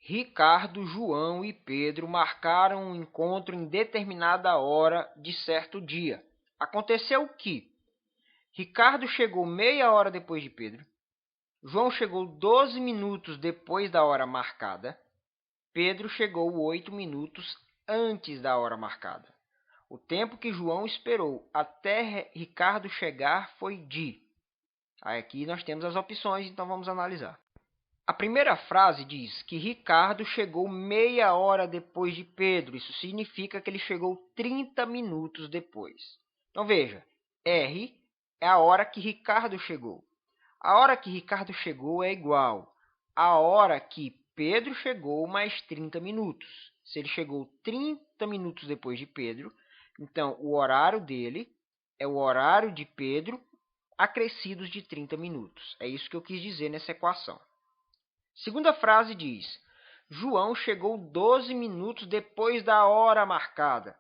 Ricardo, João e Pedro marcaram um encontro em determinada hora de certo dia. Aconteceu que Ricardo chegou meia hora depois de Pedro, João chegou 12 minutos depois da hora marcada, Pedro chegou 8 minutos antes da hora marcada. O tempo que João esperou até Ricardo chegar foi de... Aqui nós temos as opções, então vamos analisar. A primeira frase diz que Ricardo chegou meia hora depois de Pedro. Isso significa que ele chegou 30 minutos depois. Então, veja, R é a hora que Ricardo chegou. A hora que Ricardo chegou é igual à hora que Pedro chegou mais 30 minutos. Se ele chegou 30 minutos depois de Pedro, então o horário dele é o horário de Pedro acrescidos de 30 minutos. É isso que eu quis dizer nessa equação. Segunda frase diz: João chegou 12 minutos depois da hora marcada.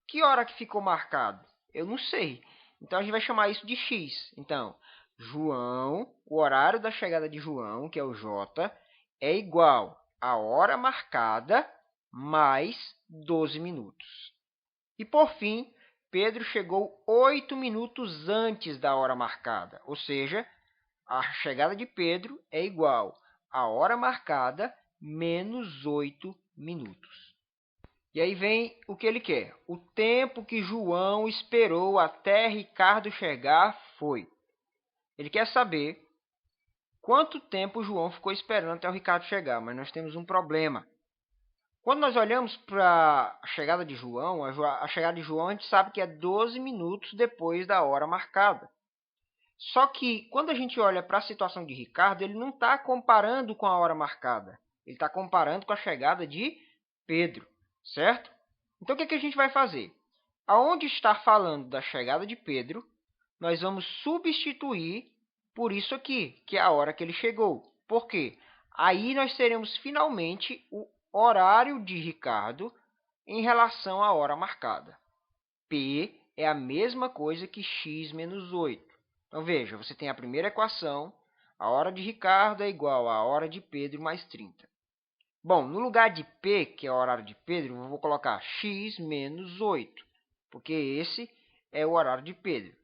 Que hora que ficou marcado? Eu não sei. Então, a gente vai chamar isso de x. Então, João, o horário da chegada de João, que é o J, é igual à hora marcada mais 12 minutos. E, por fim, Pedro chegou 8 minutos antes da hora marcada. Ou seja, a chegada de Pedro é igual a hora marcada menos 8 minutos. E aí vem o que ele quer. O tempo que João esperou até Ricardo chegar foi. Ele quer saber quanto tempo João ficou esperando até o Ricardo chegar, mas nós temos um problema. Quando nós olhamos para a chegada de João, a chegada de João a gente sabe que é 12 minutos depois da hora marcada. Só que, quando a gente olha para a situação de Ricardo, ele não está comparando com a hora marcada. Ele está comparando com a chegada de Pedro, certo? Então, o que a gente vai fazer? Aonde está falando da chegada de Pedro, nós vamos substituir por isso aqui, que é a hora que ele chegou. Por quê? Aí nós teremos finalmente o horário de Ricardo em relação à hora marcada. P é a mesma coisa que x menos 8. Então, veja, você tem a primeira equação, a hora de Ricardo é igual à hora de Pedro mais 30. Bom, no lugar de P, que é o horário de Pedro, eu vou colocar x menos 8, porque esse é o horário de Pedro.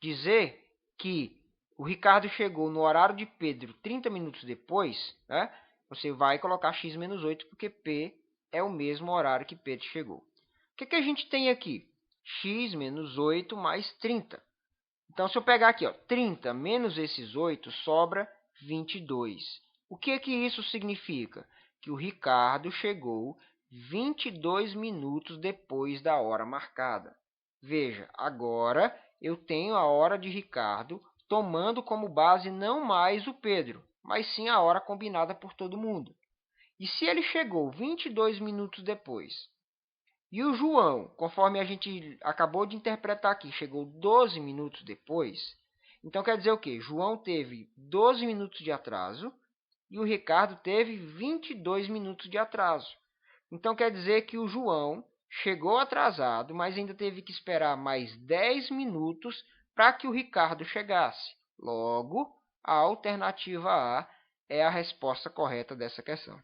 Dizer que o Ricardo chegou no horário de Pedro 30 minutos depois, né? Você vai colocar x menos 8, porque P é o mesmo horário que Pedro chegou. O que a gente tem aqui? X menos 8 mais 30. Então, se eu pegar aqui, 30 menos esses 8, sobra 22. O que isso significa? Que o Ricardo chegou 22 minutos depois da hora marcada. Veja, agora eu tenho a hora de Ricardo tomando como base não mais o Pedro, mas sim a hora combinada por todo mundo. E se ele chegou 22 minutos depois, e o João, conforme a gente acabou de interpretar aqui, chegou 12 minutos depois, então quer dizer o quê? João teve 12 minutos de atraso e o Ricardo teve 22 minutos de atraso. Então quer dizer que o João chegou atrasado, mas ainda teve que esperar mais 10 minutos para que o Ricardo chegasse. Logo, a alternativa A é a resposta correta dessa questão.